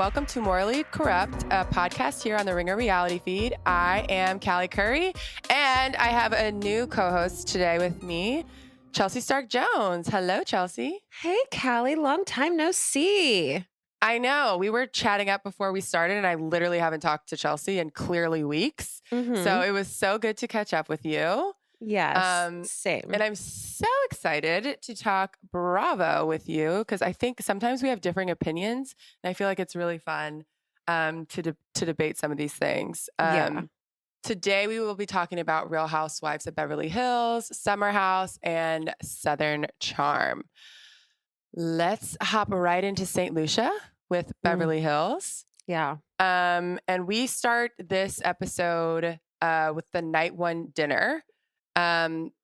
welcome to Morally Corrupt, a podcast here on the Ringer reality feed. I am Callie Curry, and I have a new co-host today with me, Chelsea Stark-Jones. Hello, Chelsea. Hey, Callie. Long time no see. I know. We were chatting up before we started, and I literally haven't talked to Chelsea in clearly weeks. So it was so good to catch up with you. Yes, same. And I'm so excited to talk Bravo with you because I think sometimes we have differing opinions, and I feel like it's really fun to debate some of these things. Today we will be talking about Real Housewives of Beverly Hills, Summer House, and Southern Charm. Let's hop right into Saint Lucia with Beverly Hills. Yeah. And we start this episode with the night one dinner.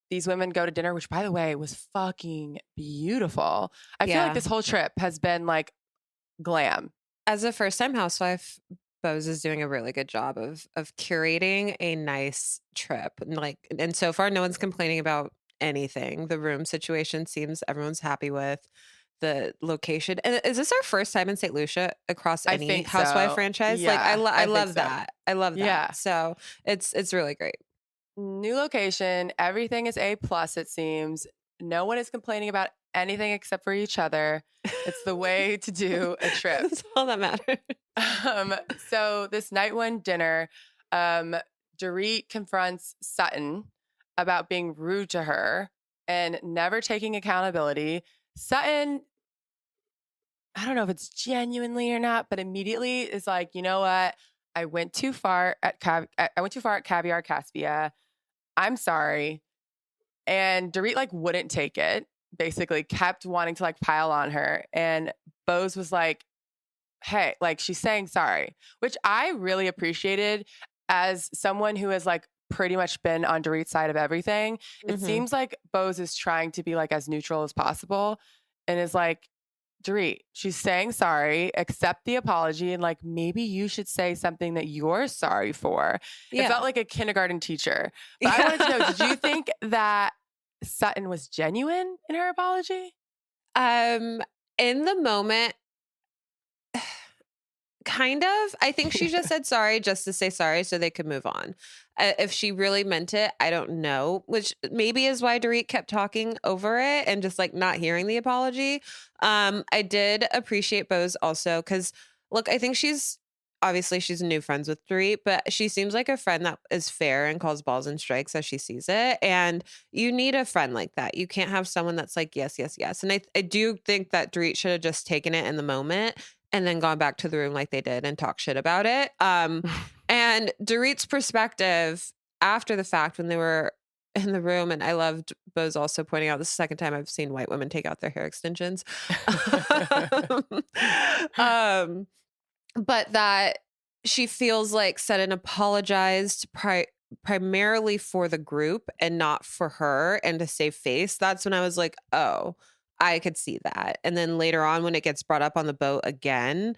These women go to dinner, which, by the way, was fucking beautiful. I feel like this whole trip has been like glam. As a first-time housewife, Bose is doing a really good job of curating a nice trip. And so far, no one's complaining about anything. The room situation seems everyone's happy with. The location. And is this our first time in St. Lucia across any housewife franchise? Yeah, I love that. I love that. Yeah. So it's really great. New location. Everything is A+, it seems. No one is complaining about anything except for each other. It's the way to do a trip. That's all that matters. So this night one dinner, Dorit confronts Sutton about being rude to her and never taking accountability. Sutton, I don't know if it's genuinely or not, but immediately is like, you know what? I went too far at Caviar Caspia. I'm sorry. And Dorit wouldn't take it. Basically kept wanting to pile on her. And Bose was like, hey, she's saying sorry, which I really appreciated as someone who has pretty much been on Dorit's side of everything. It seems like Bose is trying to be as neutral as possible and is like, Dorit, she's saying sorry, accept the apology, and maybe you should say something that you're sorry for. Yeah. It felt like a kindergarten teacher. But I wanted to know, did you think that Sutton was genuine in her apology? In the moment, kind of. I think she just said sorry just to say sorry so they could move on. If she really meant it, I don't know, which maybe is why Dorit kept talking over it and just not hearing the apology. I did appreciate Bose also because, look, I think she's new friends with Dorit, but she seems like a friend that is fair and calls balls and strikes as she sees it. And you need a friend like that. You can't have someone that's like, yes, yes, yes. And I do think that Dorit should have just taken it in the moment and then gone back to the room like they did and talk shit about it. And Dorit's perspective after the fact when they were in the room, and I loved Bose also pointing out this is the second time I've seen white women take out their hair extensions. But that she feels like Sutton apologized primarily for the group and not for her and to save face. That's when I was like, oh, I could see that. And then later on when it gets brought up on the boat again,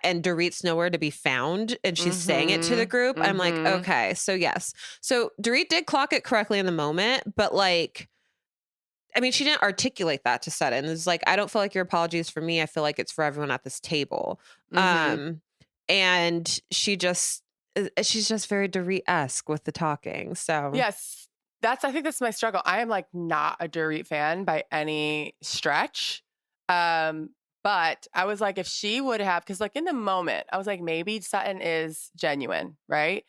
and Dorit's nowhere to be found and she's saying it to the group, I'm like, okay, so yes. So Dorit did clock it correctly in the moment, but she didn't articulate that to Sutton. It's I don't feel like your apology is for me. I feel like it's for everyone at this table. And she's just very Dorit-esque with the talking. So yes, I think that's my struggle. I am not a Dorit fan by any stretch. But I was like, if she would have, because in the moment, I was like, maybe Sutton is genuine, right?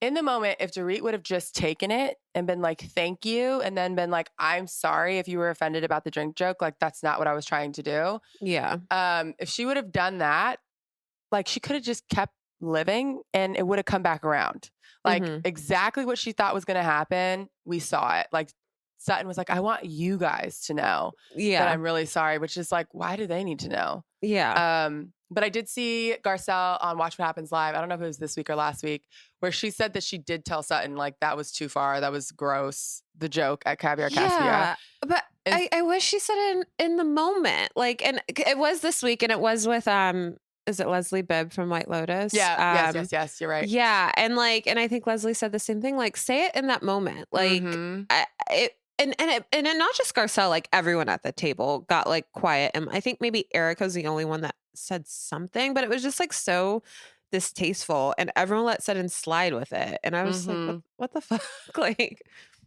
In the moment, if Dorit would have just taken it and been like, thank you, and then been like, I'm sorry if you were offended about the drink joke, that's not what I was trying to do. Yeah. If she would have done that, she could have just kept living and it would have come back around. Exactly what she thought was going to happen, we saw it. Sutton was like, I want you guys to know that I'm really sorry, which is why do they need to know? Yeah. But I did see Garcelle on Watch What Happens Live. I don't know if it was this week or last week, where she said that she did tell Sutton that was too far. That was gross. The joke at Caviar Caspia. Yeah, but I wish she said it in the moment. And it was this week and it was with, is it Leslie Bibb from White Lotus? Yeah. Yes. You're right. Yeah. And I think Leslie said the same thing. Say it in that moment. And not just Garcelle, everyone at the table got quiet. And I think maybe Erica's the only one that said something, but it was just like so distasteful, and everyone let Sutton slide with it. And I was like, Hmm. what the fuck? Like,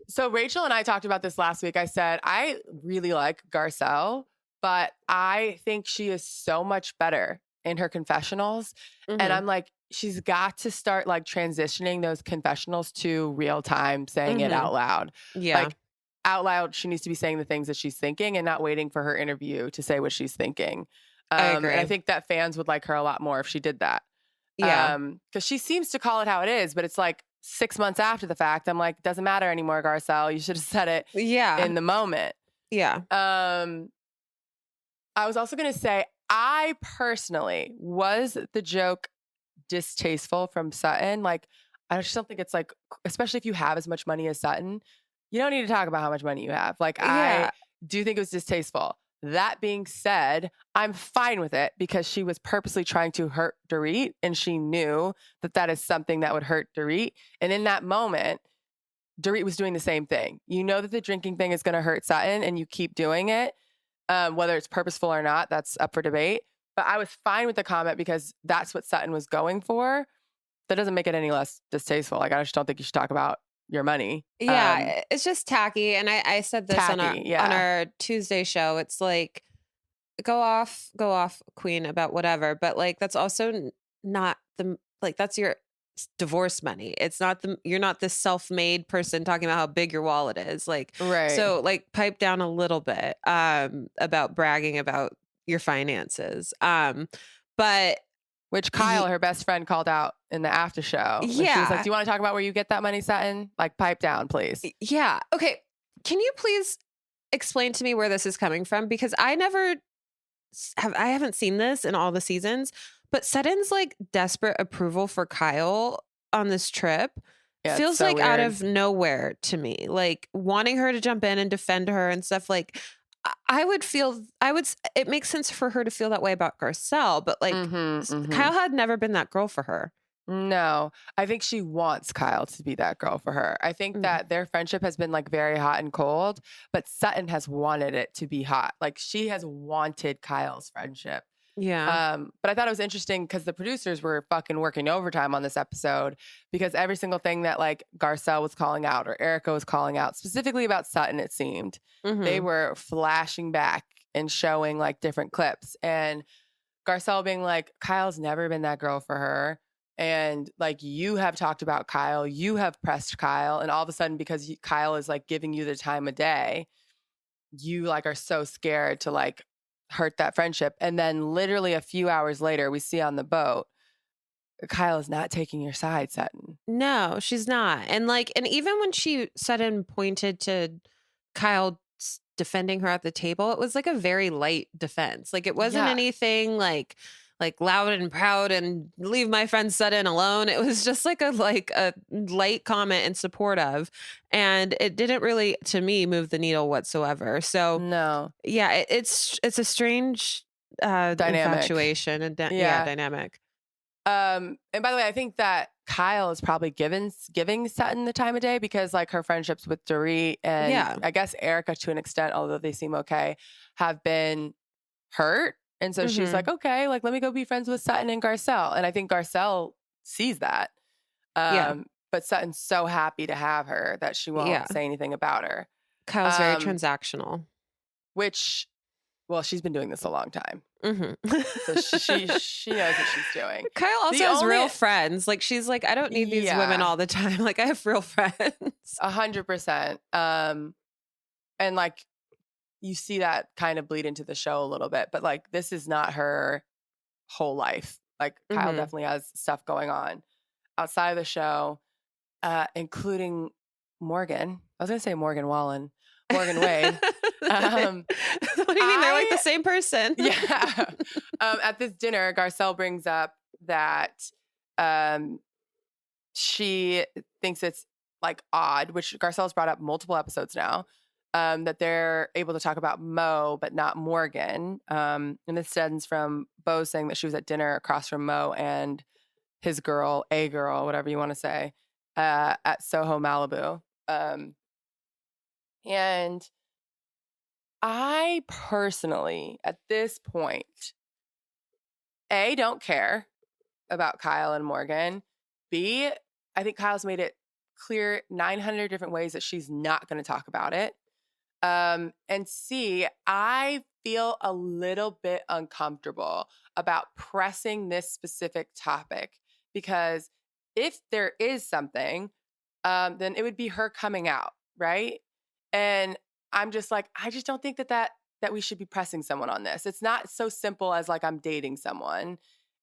So Rachel and I talked about this last week. I said, I really like Garcelle, but I think she is so much better in her confessionals. And mhm, I'm like, she's got to start like transitioning those confessionals to real time, saying it mhm. out loud. Yeah. Like out loud, she needs to be saying the things that she's thinking and not waiting for her interview to say what she's thinking. I And I agree. think that fans would like her a lot more if she did that. Yeah. Because she seems to call it how it is, but it's like 6 months after the fact. I'm like, doesn't matter anymore, Garcelle. You should have said it Yeah. in the moment. Yeah. Um, I was also gonna say, I personally was the joke distasteful from Sutton. Like, I just don't think it's like, especially if you have as much money as Sutton, you don't need to talk about how much money you have. Like, I Yeah. do think it was distasteful. That being said, I'm fine with it because she was purposely trying to hurt Dorit, and she knew that that is something that would hurt Dorit. And in that moment, Dorit was doing the same thing. You know that the drinking thing is going to hurt Sutton, and you keep doing it. Whether it's purposeful or not, that's up for debate. But I was fine with the comment because that's what Sutton was going for. That doesn't make it any less distasteful. Like, I just don't think you should talk about your money. Yeah. It's just tacky. And I said this on Tacky, yeah. our Tuesday show. It's like, go off, queen, about whatever. But like, that's also not the, like, that's your divorce money. It's not you're not this self-made person talking about how big your wallet is. Like, Right. so like pipe down a little bit, about bragging about your finances. But Which Kyle, y- her best friend, called out in the after show when she was like, yeah, "Do you want to talk about where you get that money, Sutton? Like, pipe down, please." yeah. Okay. Can you please explain to me where this is coming from? Because I haven't seen this in all the seasons, but Sutton's like desperate approval for Kyle on this trip Yeah, it's feels so like out weird. of nowhere to me. Like wanting her to jump in and defend her and stuff. Like I would feel, it makes sense for her to feel that way about Garcelle, but like Mm-hmm. Mm-hmm. Kyle had never been that girl for her. No, I think she wants Kyle to be that girl for her. I think Mm. that their friendship has been like very hot and cold, but Sutton has wanted it to be hot. Like, she has wanted Kyle's friendship. Yeah. But I thought it was interesting because the producers were fucking working overtime on this episode because every single thing that like Garcelle was calling out or Erica was calling out, specifically about Sutton, it seemed, they Hmm. were flashing back and showing like different clips. And Garcelle being like, Kyle's never been that girl for her. And like, you have talked about Kyle, you have pressed Kyle. And all of a sudden, because Kyle is like giving you the time of day, you like are so scared to like hurt that friendship. And then literally a few hours later, we see on the boat, Kyle is not taking your side, Sutton. No, she's not. And like, and even when she Sutton pointed to Kyle defending her at the table, it was like a very light defense. Like it wasn't Yeah. anything like loud and proud and leave my friend Sutton alone. It was just like a light comment in support of, and it didn't really to me move the needle whatsoever. So No. yeah, it's a strange Dynamic. infatuation and yeah, Yeah. dynamic. And by the way, I think that Kyle is probably giving Sutton the time of day because like her friendships with Dorit and Yeah. I guess Erica to an extent, although they seem okay, have been hurt. And so she's Hmm. like, okay, like let me go be friends with Sutton and Garcelle. And I think Garcelle sees that. Yeah. But Sutton's so happy to have her that she Yeah. won't say anything about her. Kyle's very Um, transactional. which, well, she's been doing this a long time. Mhm. So she knows what she's doing. Kyle also The has only real friends. Like, she's like, "I don't need these women Yeah, all the time. Like, I have real friends." 100%. And like you see that kind of bleed into the show a little bit, but like this is not her whole life. Like Kyle Mhm. definitely has stuff going on outside of the show, including Morgan. I was gonna say Morgan Wallen, Morgan Wade. Um, What do you mean? They're like the I same person. yeah. At this dinner, Garcelle brings up that um, she thinks it's like odd, which Garcelle's brought up multiple episodes now, that they're able to talk about Mo, but not Morgan. And this stems from Bo saying that she was at dinner across from Mo and his girl, a girl, whatever you want to say, at Soho Malibu. And I personally, at this point, A, don't care about Kyle and Morgan. B, I think Kyle's made it clear 900 different ways that she's not going to talk about it. And C, I feel a little bit uncomfortable about pressing this specific topic because if there is something, then it would be her coming out, right? And I'm just like, I just don't think that we should be pressing someone on this. It's not so simple as like I'm dating someone.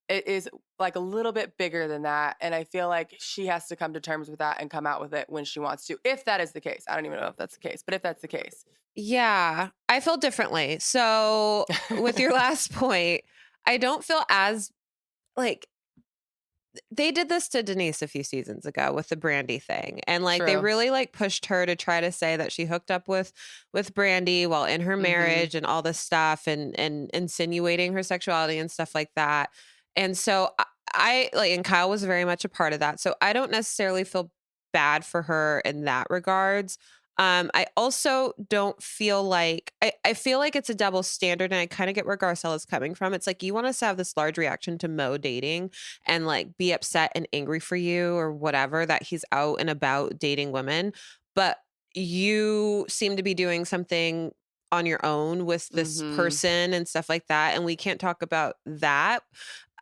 It is like a little bit bigger than that. And I feel like she has to come to terms with that and come out with it when she wants to, if that is the case. I don't even know if that's the case, but if that's the case. Yeah, I feel differently. So with your last point, I don't feel as like they did this to Denise a few seasons ago with the Brandy thing. And like they True. really like pushed her to try to say that she hooked up with Brandy while in her Mhm. marriage and all this stuff and insinuating her sexuality and stuff like that. And so I like and Kyle was very much a part of that. So I don't necessarily feel bad for her in that regards. I also don't feel like I feel like it's a double standard, and I kind of get where Garcelle is coming from. It's like you want us to have this large reaction to Mo dating and like be upset and angry for you or whatever that he's out and about dating women, but you seem to be doing something on your own with this Mhm. person and stuff like that, and we can't talk about that.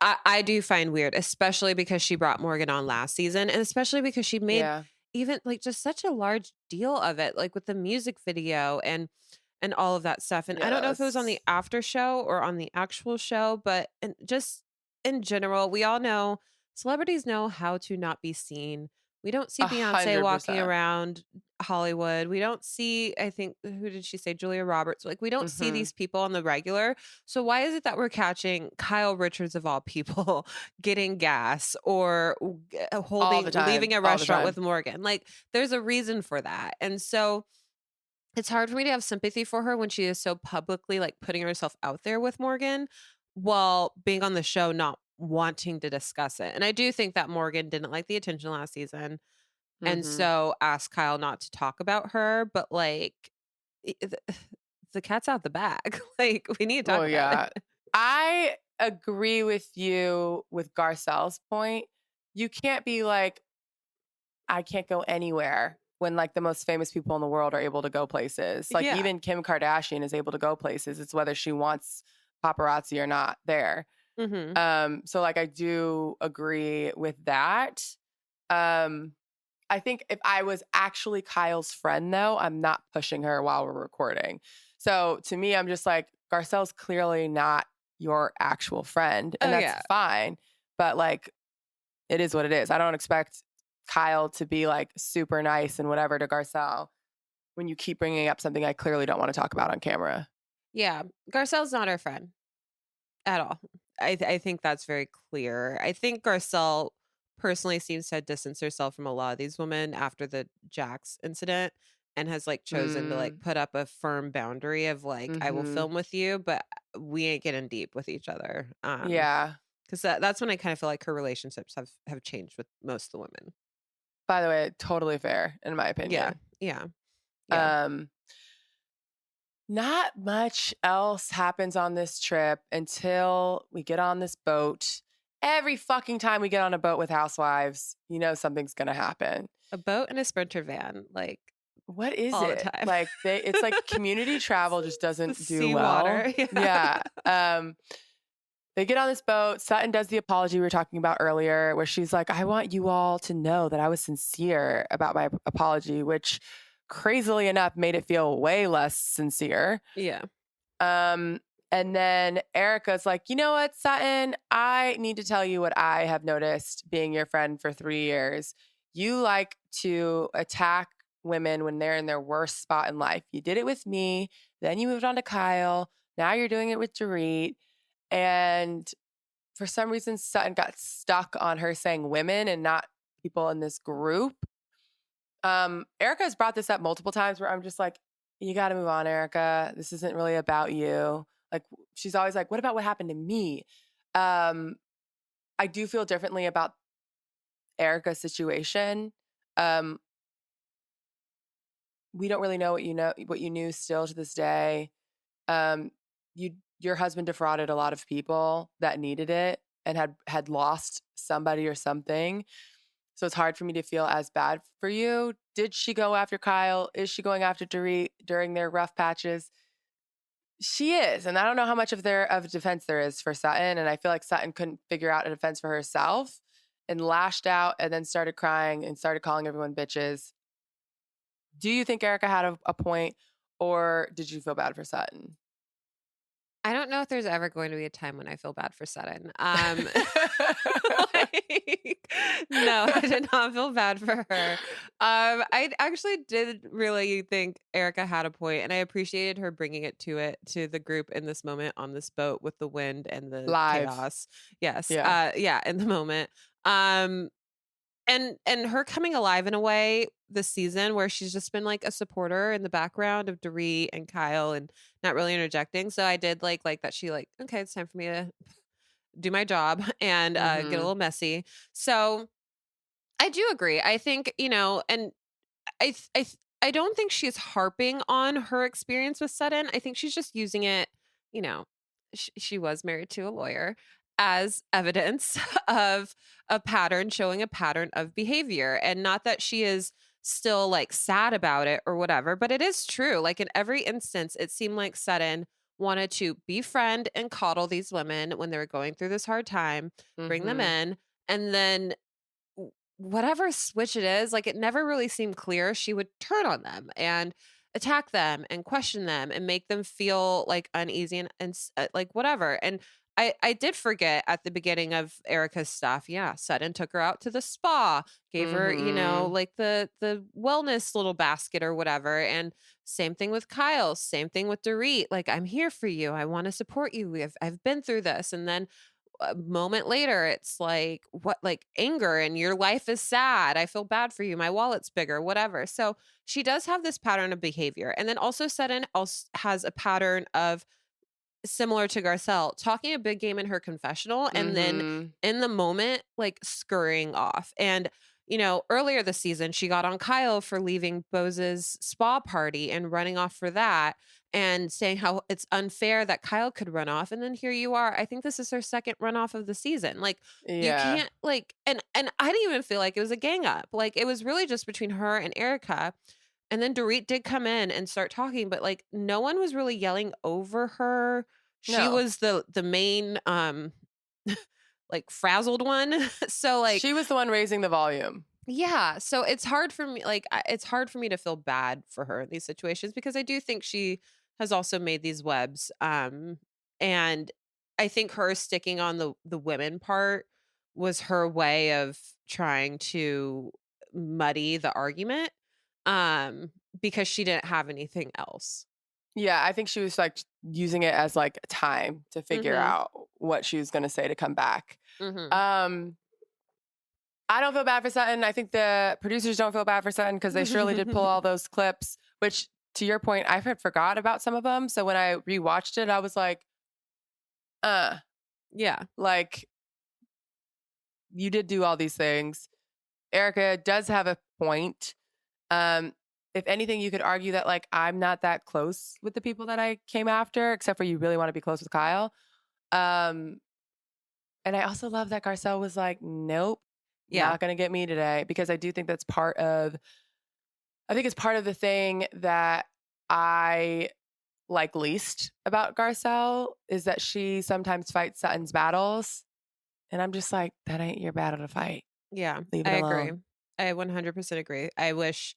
I do find weird, especially because she brought Morgan on last season, and especially because she made Yeah. even like just such a large deal of it, like with the music video and all of that stuff. And I don't know if it was on the Yes. after show or on the actual show, but just in general, we all know celebrities know how to not be seen. We don't see Beyonce walking 100%. around Hollywood. We don't see, I think, who did she say? Julia Roberts. Like, we don't see Mhm. these people on the regular. So, why is it that we're catching Kyle Richards, of all people, getting gas or All the leaving time. a All the restaurant with time. Morgan? Like, there's a reason for that. And so, it's hard for me to have sympathy for her when she is so publicly like putting herself out there with Morgan while being on the show not wanting to discuss it. And I do think that Morgan didn't like the attention last season and Mhm. so asked Kyle not to talk about her, but like the cat's out the bag. Like we need to talk Well, about it. yeah. I agree with you with Garcelle's point. You can't be like, I can't go anywhere when like the most famous people in the world are able to go places. Like Yeah. even Kim Kardashian is able to go places. It's whether she wants paparazzi or not there. Mhm. So like I do agree with that. Um I think if I was actually Kyle's friend though, I'm not pushing her while we're recording. So to me, I'm just like, Garcelle's clearly not your actual friend, Oh and that's yeah. fine. But like it is what it is. I don't expect Kyle to be like super nice and whatever to Garcelle when you keep bringing up something I clearly don't want to talk about on camera. Yeah. Garcelle's not her friend. At all. I think that's very clear. I think Garcelle personally seems to have distanced herself from a lot of these women after the Jax incident and has like chosen to like Mm, put up a firm boundary of like I will mhm. film with you, but we ain't getting deep with each other. Yeah. Because that's when I kind of feel like her relationships have changed with most of the women. By the way, totally fair in my Yeah. opinion. Yeah. Yeah. Um Not much else happens on this trip until we get on this boat. Every fucking time we get on a boat with housewives, you know something's gonna happen. A boat and a sprinter van, like What is all the it? time. Like it's like community travel just The doesn't do well. seawater. Yeah. Yeah. They get on this boat. Sutton does the apology we were talking about earlier, where she's like, I want you all to know that I was sincere about my apology, which crazily enough made it feel way less sincere. Yeah. Um, and then Erica's like, you know what, Sutton, I need to tell you what I have noticed being your friend for 3 years. You like to attack women when they're in their worst spot in life. You did it with me, then you moved on to Kyle. Now you're doing it with Dorit. And for some reason, Sutton got stuck on her saying women and not people in this group. Erica has brought this up multiple times where I'm just like, you got to move on, Erica. This isn't really about you. Like, she's always like, what about what happened to me? Um, I do feel differently about Erica's situation. Um, we don't really know what you knew still to this day. Um, you your husband defrauded a lot of people that needed it and had lost somebody or something. So it's hard for me to feel as bad for you. Did she go after Kyle? Is she going after Dorit during their rough patches? She is. And I don't know how much of defense there is for Sutton. And I feel like Sutton couldn't figure out a defense for herself and lashed out and then started crying and started calling everyone bitches. Do you think Erica had a point, or did you feel bad for Sutton? I don't know if there's ever going to be a time when I feel bad for Sutton. Like, no, I did not feel bad for her. I actually did really think Erica had a point, and I appreciated her bringing to the group in this moment on this boat with the wind and the Live. chaos. Yes. Yeah. Yeah, in the moment. And her coming alive in a way this season where she's just been like a supporter in the background of Dorit and Kyle and not really interjecting. So I did like that she like, okay, it's time for me to do my job and get a Mm-hmm. little messy. So I do agree. I think, and I don't think she's harping on her experience with Sutton. I think she's just using it, you know, she was married to a lawyer as evidence of a pattern, showing a pattern of behavior. And not that she is still like sad about it or whatever, but it is true. Like in every instance, it seemed like Sutton wanted to befriend and coddle these women when they were going through this hard time, bring them Mm-hmm. in, and then whatever switch it is, like it never really seemed clear. She would turn on them and attack them and question them and make them feel like uneasy and like whatever. And I did forget at the beginning of Erica's stuff. Yeah, Sutton took her out to the spa, gave her, Mm-hmm. like the wellness little basket or whatever. And same thing with Kyle, same thing with Dorit. Like, I'm here for you. I want to support you. I've been through this. And then a moment later, it's like, what, like anger and your life is sad. I feel bad for you. My wallet's bigger, whatever. So she does have this pattern of behavior. And then also Sutton also has a pattern of similar to Garcelle, talking a big game in her confessional and then Mm-hmm. in the moment, like scurrying off. And, earlier this season, she got on Kyle for leaving Bose's spa party and running off for that and saying how it's unfair that Kyle could run off. And then here you are. I think this is her second runoff of the season. Like, you Yeah. can't like, and I didn't even feel like it was a gang up. Like, it was really just between her and Erica. And then Dorit did come in and start talking, but like no one was really yelling over her. She No. was the main like frazzled one. So like She was the one raising the volume. yeah, so it's hard for me it's hard for me to feel bad for her in these situations because I do think she has also made these webs and I think her sticking on the women part was her way of trying to muddy the argument um because she didn't have anything else. Yeah, I think she was like using it as like time to figure Mhm. out what she was going to say to come back. Mhm. Um, I don't feel bad for Sutton. I think the producers don't feel bad for Sutton because they surely did pull all those clips, which to your point, I had forgot about some of them. So when I rewatched it, I was uh, Yeah. like you did do all these things. Erica does have a point. Um, if anything, you could argue that like I'm not that close with the people that I came after, except for you really want to be close with Kyle. Um, and I also love that Garcelle was like, nope, Yeah. not gonna get me today. Because I do think that's I think it's part of the thing that I like least about Garcelle is that she sometimes fights Sutton's battles. And I'm just like, that ain't your battle to fight. Yeah. Leave I it agree. alone. I 100% agree. I wish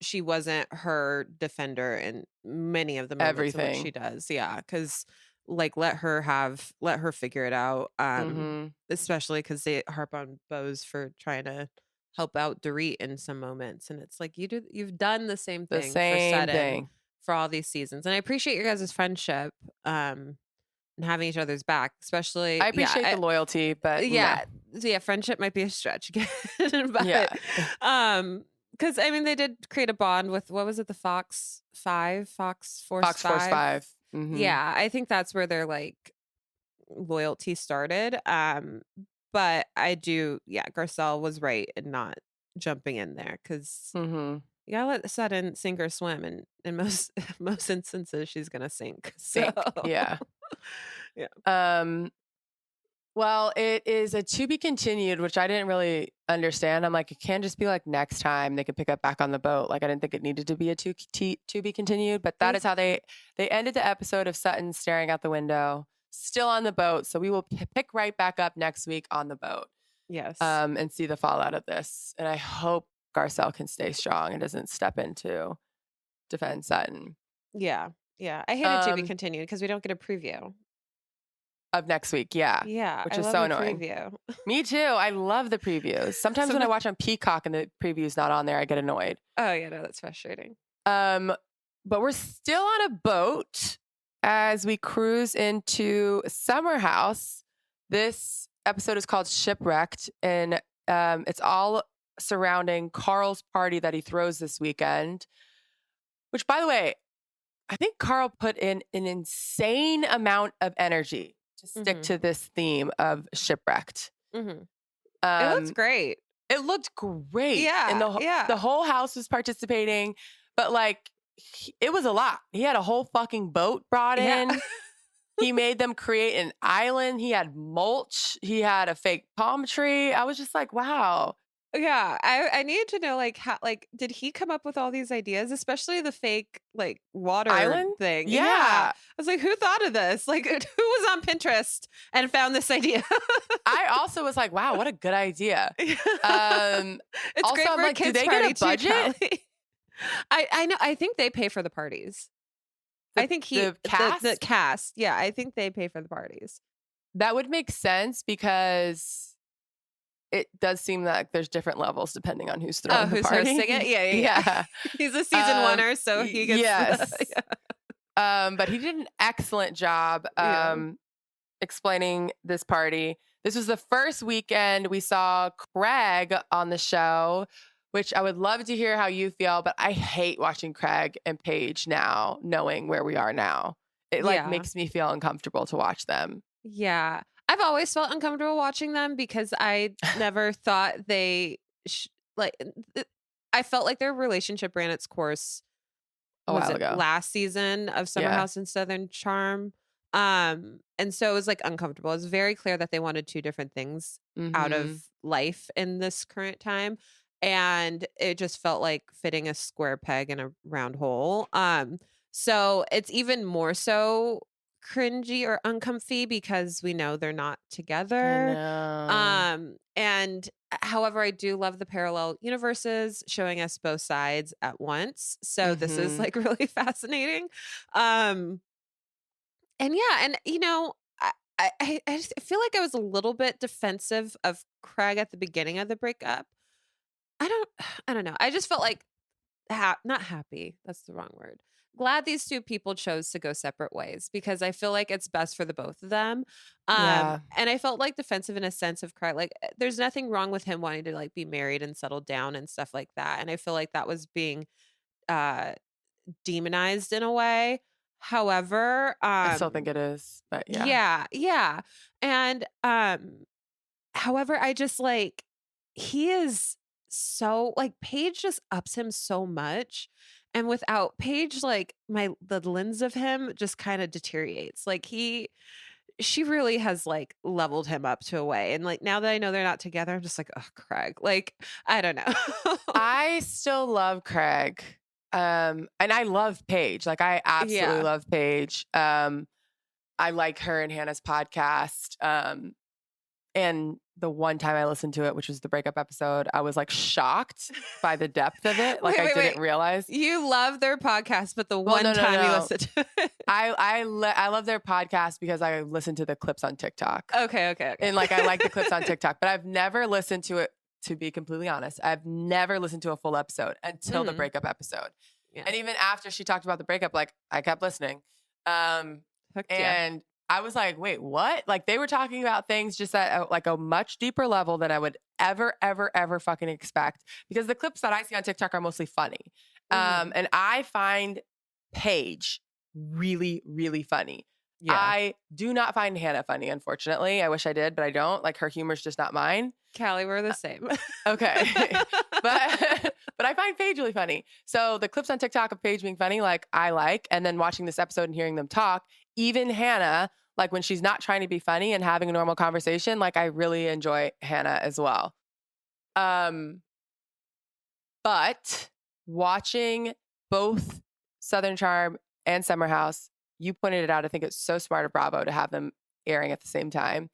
she wasn't her defender in many of the moments in which she Everything. does. Yeah, cuz like let her figure it out. Mm-hmm. Especially cuz they harp on Bose for trying to help out Dorit in some moments and it's like you've done the same The thing for same Sutton thing. for all these seasons. And I appreciate your guys' friendship and having each other's back, especially I appreciate the loyalty, but no. yeah, yeah, friendship might be a stretch again, Yeah. but, because I mean, they did create a bond with what was it, the Fox 5, Fox Force Fox Force 5? 5. Mm-hmm. Yeah, I think that's where their, like, loyalty started, but I do yeah, Garcelle was right in not jumping in there because Mm-hmm. you gotta let Sutton sink or swim, and in most most instances, she's gonna sink, so Sink. Yeah. Yeah. Well, it is a to be continued, which I didn't really understand. I'm like, it can't just be like next time they can pick up back on the boat. Like I didn't think it needed to be a to be continued, but that is how they ended the episode of Sutton staring out the window, still on the boat. So we will pick right back up next week on the boat. Yes. And see the fallout of this. And I hope Garcelle can stay strong and doesn't step in to defend Sutton. Yeah. Yeah. I hate it to be continued because we don't get a preview of next week. Yeah. Yeah. Which I is love so a annoying. preview. Me too. I love the previews. Sometimes when I watch on Peacock and the preview's not on there, I get annoyed. Oh, yeah. No, that's frustrating. But we're still on a boat as we cruise into Summer House. This episode is called Shipwrecked, and it's all surrounding Carl's party that he throws this weekend, which, by the way, I think Carl put in an insane amount of energy to stick to this theme of shipwrecked. It looks great. It looked great. Yeah. And the whole house was participating, but like it was a lot. He had a whole fucking boat brought in. He made them create an island. He had mulch. He had a fake palm tree. I was just like, wow. Yeah, I needed to know like how did he come up with all these ideas, especially the fake like water island thing? Yeah. I was like, who thought of this? Like, who was on Pinterest and found this idea? I also was like, wow, what a good idea. It's also, great I'm for a like, do kids they party get a budget? too, I know. I think they pay for the parties. I think the cast? The cast. Yeah, I think they pay for the parties. That would make sense because it does seem like there's different levels depending on who's throwing the party. Hosting it. Yeah. He's a season winner, so he gets. Yes. But he did an excellent job explaining this party. This was the first weekend we saw Craig on the show, which I would love to hear how you feel, but I hate watching Craig and Paige now, knowing where we are now. It makes me feel uncomfortable to watch them. Yeah. I've always felt uncomfortable watching them because I never thought they I felt like their relationship ran its course a while ago. Last season of Summer House and Southern Charm. And so it was like uncomfortable. It was very clear that they wanted two different things out of life in this current time. And it just felt like fitting a square peg in a round hole. So it's even more so cringy or uncomfy because we know they're not together. And however, I do love the parallel universes showing us both sides at once. So this is like really fascinating. And you know, I just feel like I was a little bit defensive of Craig at the beginning of the breakup. I don't know. I just felt like not happy. That's the wrong word. Glad these two people chose to go separate ways because I feel like it's best for the both of them. And I felt like defensive in a sense of Craig. Like there's nothing wrong with him wanting to like be married and settle down and stuff like that. And I feel like that was being demonized in a way. However, I still think it is, but yeah. And however, I just like he is so like Paige just ups him so much. And without Paige, like the lens of him just kind of deteriorates. Like she really has like leveled him up to a way. And like now that I know they're not together, I'm just like, oh, Craig. Like, I don't know. I still love Craig. And I love Paige. Like I absolutely love Paige. I like her and Hannah's podcast. And the one time I listened to it, which was the breakup episode, I was like shocked by the depth of it. Like I didn't realize. You love their podcast, but the one time you listened to it. I love their podcast because I listen to the clips on TikTok. Okay. And like I like the clips on TikTok, but I've never listened to it, to be completely honest. I've never listened to a full episode until the breakup episode. Yeah. And even after she talked about the breakup, like I kept listening. And I was like, wait, what? Like they were talking about things just at like a much deeper level than I would ever fucking expect because the clips that I see on TikTok are mostly funny. And I find Paige really, really funny. Yeah. I do not find Hannah funny, unfortunately. I wish I did, but I don't. Like her humor's just not mine. Callie, we're the same. Okay. But I find Paige really funny. So the clips on TikTok of Paige being funny, like I like, and then watching this episode and hearing them talk, even Hannah, like when she's not trying to be funny and having a normal conversation, like I really enjoy Hannah as well. But watching both Southern Charm and Summer House, you pointed it out. I think it's so smart of Bravo to have them airing at the same time.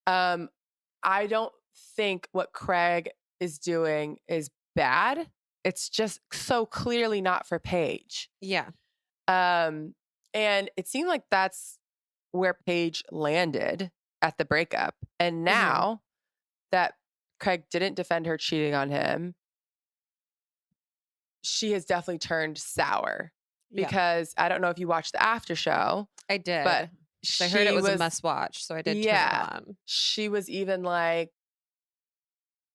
I don't think what Craig is doing is bad. It's just so clearly not for Paige. Yeah. And it seemed like that's where Paige landed at the breakup. And now that Craig didn't defend her cheating on him, she has definitely turned sour. Because I don't know if you watched the after show. I did. But I heard it was a must watch, so I did turn it on. She was even like,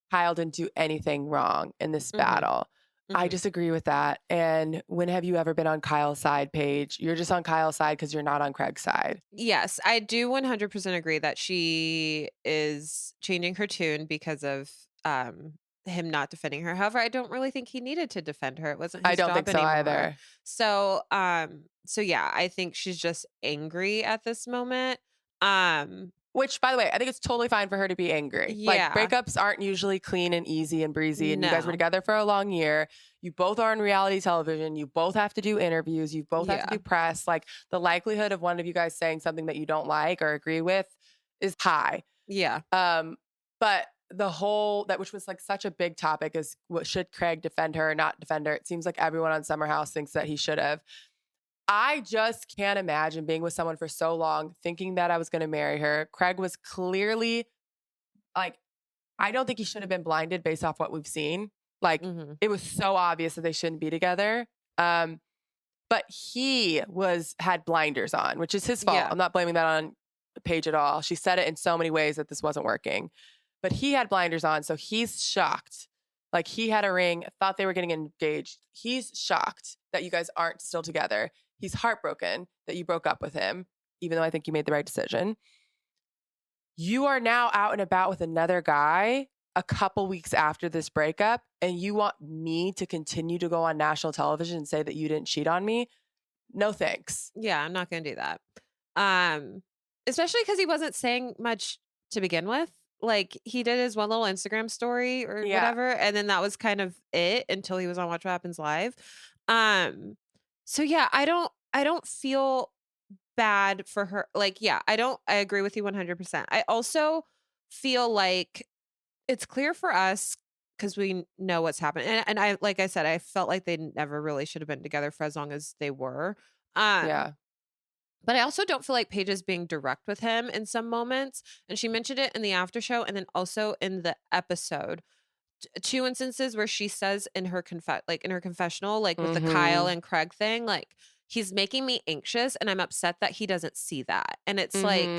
Kyle didn't do anything wrong in this battle. I disagree with that. And when have you ever been on Kyle's side, Paige? You're just on Kyle's side because you're not on Craig's side. Yes, I do 100% agree that she is changing her tune because of him not defending her. However, I don't really think he needed to defend her. It wasn't his job think so anymore. either. So, so yeah, I think she's just angry at this moment. Which, by the way, I think it's totally fine for her to be angry. Yeah. Like, breakups aren't usually clean and easy and breezy. And you guys were together for a long year. You both are on reality television. You both have to do interviews. You both have to do press. Like, the likelihood of one of you guys saying something that you don't like or agree with is high. Yeah. But the whole, that which was like such a big topic is, what should Craig defend her or not defend her? It seems like everyone on Summer House thinks that he should have. I just can't imagine being with someone for so long, thinking that I was going to marry her. Craig was clearly like, I don't think he should have been blinded based off what we've seen. Like, it was so obvious that they shouldn't be together. But he had blinders on, which is his fault. Yeah. I'm not blaming that on Paige at all. She said it in so many ways that this wasn't working. But he had blinders on, so he's shocked. Like, he had a ring, thought they were getting engaged. He's shocked that you guys aren't still together. He's heartbroken that you broke up with him, even though I think you made the right decision. You are now out and about with another guy a couple weeks after this breakup, and you want me to continue to go on national television and say that you didn't cheat on me? No thanks. Yeah, I'm not going to do that. Especially because he wasn't saying much to begin with. Like, he did his one little Instagram story or whatever, and then that was kind of it until he was on Watch What Happens Live. So yeah, I don't feel bad for her. Like, yeah, I agree with you 100%. I also feel like it's clear for us because we know what's happened. And I, like I said, I felt like they never really should have been together for as long as they were. But I also don't feel like Paige is being direct with him in some moments. And she mentioned it in the after show and then also in the episode. Two instances where she says in her confessional, like with the Kyle and Craig thing, like, he's making me anxious and I'm upset that he doesn't see that. And it's like,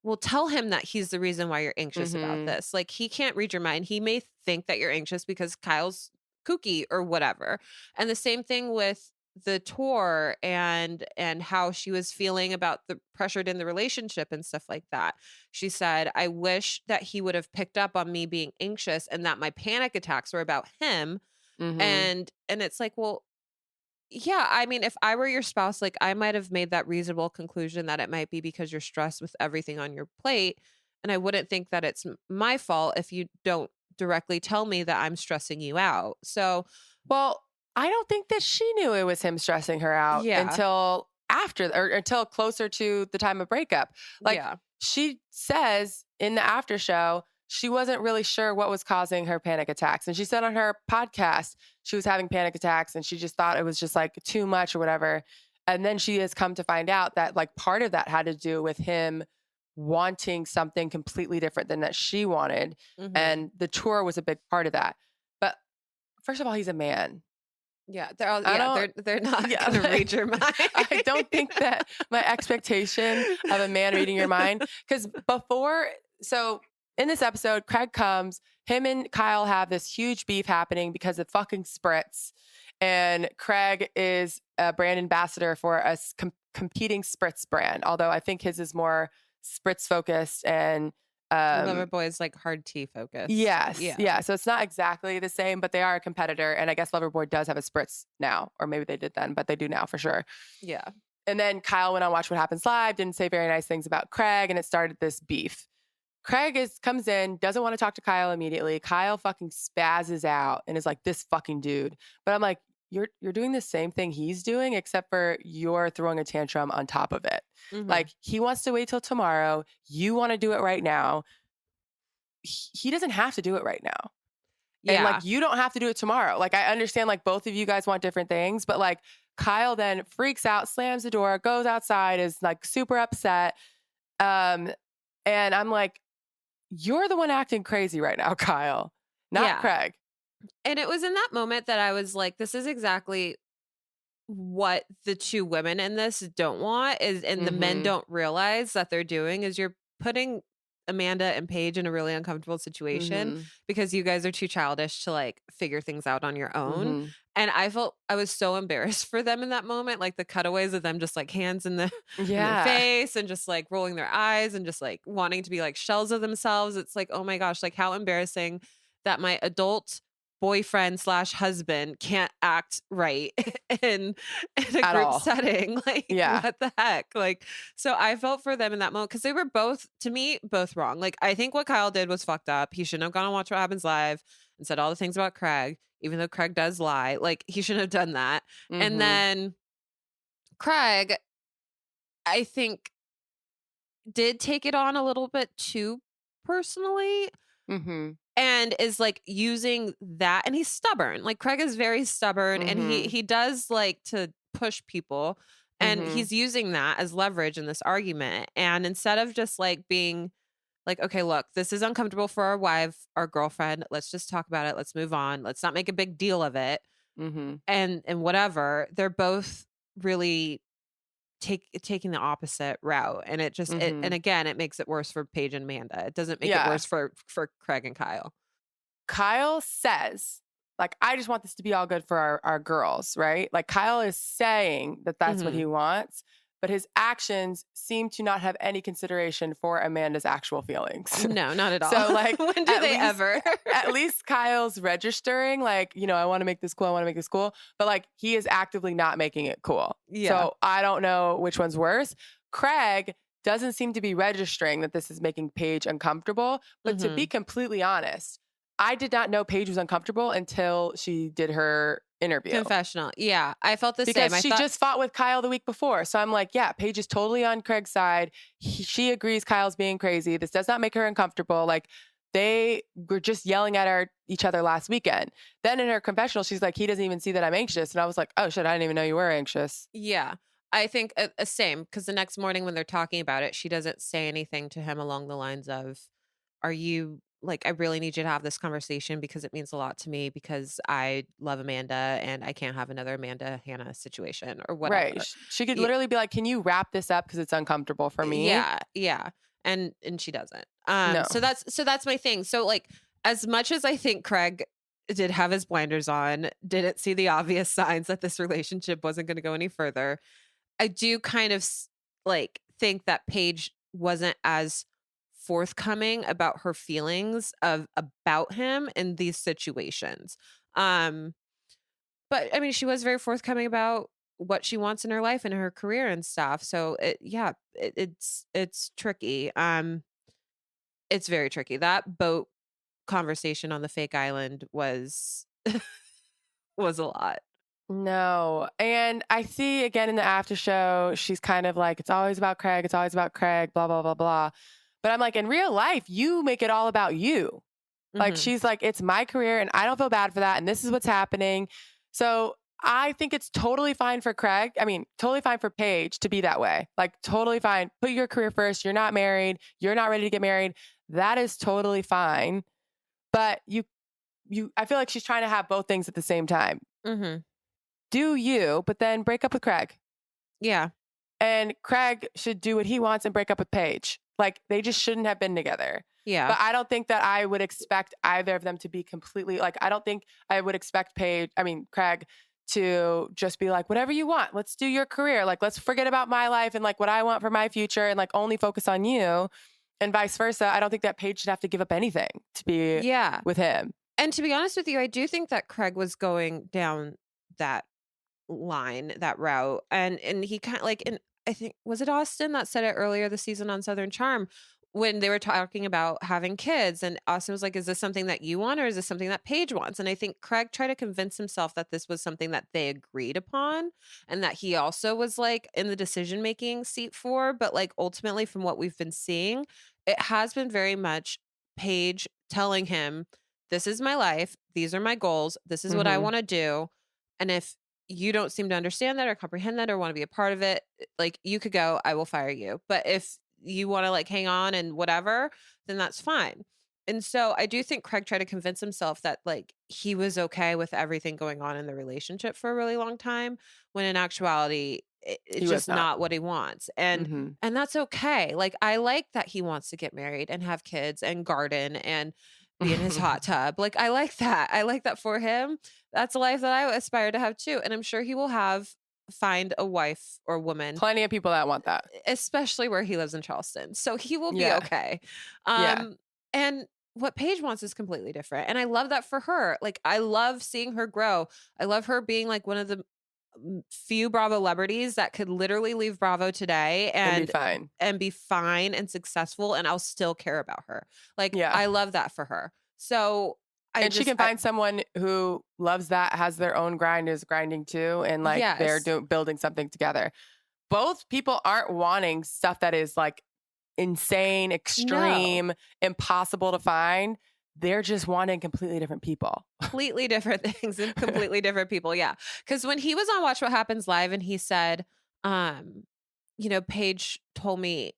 well, tell him that he's the reason why you're anxious about this. Like, he can't read your mind. He may think that you're anxious because Kyle's kooky or whatever. And the same thing with the tour and how she was feeling about the pressured in the relationship and stuff like that. She said, I wish that he would have picked up on me being anxious and that my panic attacks were about him. And it's like, well, yeah, I mean, if I were your spouse, like, I might have made that reasonable conclusion that it might be because you're stressed with everything on your plate. And I wouldn't think that it's my fault if you don't directly tell me that I'm stressing you out. So, well, I don't think that she knew it was him stressing her out until after, or until closer to the time of breakup. Like, she says in the after show, she wasn't really sure what was causing her panic attacks. And she said on her podcast, she was having panic attacks and she just thought it was just like too much or whatever. And then she has come to find out that like part of that had to do with him wanting something completely different than that she wanted. And the tour was a big part of that. But first of all, he's a man. Yeah, they're not going to read your mind. I don't think that my expectation of a man reading your mind, because so in this episode, Craig comes, him and Kyle have this huge beef happening because of fucking spritz. And Craig is a brand ambassador for a competing spritz brand, although I think his is more spritz focused and Loverboy's like hard tea focused. Yes. Yeah. Yeah. So it's not exactly the same, but they are a competitor. And I guess Loverboy does have a spritz now, or maybe they did then, but they do now for sure. Yeah. And then Kyle went on Watch What Happens Live, didn't say very nice things about Craig, and it started this beef. Craig comes in, doesn't want to talk to Kyle immediately. Kyle fucking spazzes out and is like, this fucking dude. But I'm like, you're doing the same thing he's doing, except for you're throwing a tantrum on top of it. Like, he wants to wait till tomorrow. You want to do it right now. He doesn't have to do it right now. Yeah. And like, you don't have to do it tomorrow. Like, I understand like both of you guys want different things, but like Kyle then freaks out, slams the door, goes outside, is like super upset. And I'm like, you're the one acting crazy right now, Kyle, not Craig. And it was in that moment that I was like, this is exactly what the two women in this don't want and the men don't realize that they're doing is you're putting Amanda and Paige in a really uncomfortable situation because you guys are too childish to like figure things out on your own. And I was so embarrassed for them in that moment. Like the cutaways of them just like hands in their face and just like rolling their eyes and just like wanting to be like shells of themselves. It's like, oh my gosh, like how embarrassing that my adult boyfriend / husband can't act right in a group setting. Like, what the heck? Like, so I felt for them in that moment because they were both, to me, both wrong. Like, I think what Kyle did was fucked up. He shouldn't have gone and watched What Happens Live and said all the things about Craig, even though Craig does lie. Like, he shouldn't have done that. And then Craig, I think, did take it on a little bit too personally. And is like using that, and he's stubborn. Like Craig is very stubborn, and he does like to push people, and he's using that as leverage in this argument. And instead of just like being like, okay, look, this is uncomfortable for our wife, our girlfriend. Let's just talk about it. Let's move on. Let's not make a big deal of it. And whatever. They're both really taking the opposite route, and it just and again it makes it worse for Paige and Amanda. It doesn't make it worse for Craig and Kyle. Kyle says, like, I just want this to be all good for our girls, right? Like Kyle is saying that that's what he wants, but his actions seem to not have any consideration for Amanda's actual feelings. No, not at all. So like, when do they ever? At least Kyle's registering, like, you know, I want to make this cool. I want to make this cool. But like, he is actively not making it cool. So I don't know which one's worse. Craig doesn't seem to be registering that this is making Paige uncomfortable. But to be completely honest, I did not know Paige was uncomfortable until she did her interview. Confessional. Yeah, I felt the same. Because she just fought with Kyle the week before. So I'm like, yeah, Paige is totally on Craig's side. She agrees Kyle's being crazy. This does not make her uncomfortable. Like, they were just yelling at each other last weekend. Then in her confessional, she's like, he doesn't even see that I'm anxious. And I was like, oh shit, I didn't even know you were anxious. Yeah. I think same, because the next morning when they're talking about it, she doesn't say anything to him along the lines of, are you like, I really need you to have this conversation because it means a lot to me because I love Amanda and I can't have another Amanda Hannah situation or whatever. Right. She could literally be like, can you wrap this up because it's uncomfortable for me? Yeah. Yeah. And she doesn't. No. So that's my thing. So like, as much as I think Craig did have his blinders on, didn't see the obvious signs that this relationship wasn't going to go any further, I do kind of like think that Paige wasn't as forthcoming about her feelings about him in these situations. But I mean, she was very forthcoming about what she wants in her life and her career and stuff. So it's tricky. It's very tricky. That boat conversation on the fake island was was a lot. No. And I see again in the after show, she's kind of like, it's always about Craig. It's always about Craig, blah, blah, blah, blah. But I'm like, in real life, you make it all about you. Like, she's like, it's my career and I don't feel bad for that. And this is what's happening. So I think it's totally fine for Craig. I mean, totally fine for Paige to be that way. Like, totally fine. Put your career first. You're not married. You're not ready to get married. That is totally fine. But I feel like she's trying to have both things at the same time. Do you, but then break up with Craig. Yeah. And Craig should do what he wants and break up with Paige. Like, they just shouldn't have been together. Yeah. But I don't think that I would expect either of them to be completely, like, I don't think I would expect Craig to just be like, whatever you want, let's do your career. Like, let's forget about my life and like what I want for my future and like only focus on you. And vice versa. I don't think that Paige should have to give up anything to be with him. And to be honest with you, I do think that Craig was going down that line, that route. And he kind of like, and I think, was it Austin that said it earlier this season on Southern Charm when they were talking about having kids? And Austin was like, is this something that you want or is this something that Paige wants? And I think Craig tried to convince himself that this was something that they agreed upon and that he also was like in the decision making seat for. But like ultimately, from what we've been seeing, it has been very much Paige telling him, this is my life. These are my goals. This is what I want to do. And if you don't seem to understand that or comprehend that or want to be a part of it, like you could go, I will fire you. But if you want to like hang on and whatever, then that's fine. And so I do think Craig tried to convince himself that like he was okay with everything going on in the relationship for a really long time, when in actuality, it's just not what he wants. And that's okay. Like I like that he wants to get married and have kids and garden and be in his hot tub. Like I like that. I like that for him. That's a life that I aspire to have too. And I'm sure he will find a wife or woman. Plenty of people that want that. Especially where he lives in Charleston. So he will be okay. And what Paige wants is completely different. And I love that for her. Like I love seeing her grow. I love her being like one of the few Bravo celebrities that could literally leave Bravo today and be fine and successful, and I'll still care about her. Like I love that for her. So she can find someone who loves that, has their own grind, is grinding too, and like they're building something together. Both people aren't wanting stuff that is like insane, extreme, impossible to find. They're just wanting completely different people. Completely different things and completely different people. Yeah. Because when he was on Watch What Happens Live and he said, you know, Paige told me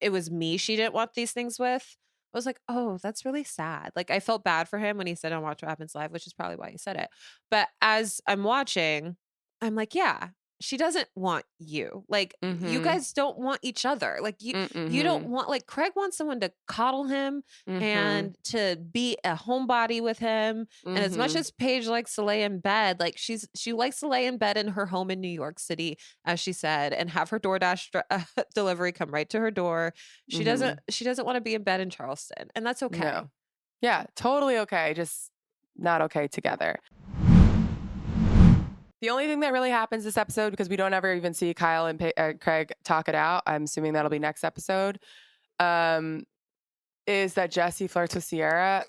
it was me she didn't want these things with. I was like, oh, that's really sad. Like I felt bad for him when he said on Watch What Happens Live, which is probably why he said it. But as I'm watching, I'm like, yeah, she doesn't want you. Like you guys don't want each other. Like you don't want, like Craig wants someone to coddle him and to be a homebody with him. And as much as Paige likes to lay in bed, like she likes to lay in bed in her home in New York City, as she said, and have her DoorDash delivery come right to her door. She doesn't want to be in bed in Charleston, and that's okay. No. Yeah, totally okay. Just not okay together. The only thing that really happens this episode, because we don't ever even see Kyle and Craig talk it out, I'm assuming that'll be next episode, is that Jesse flirts with Sierra.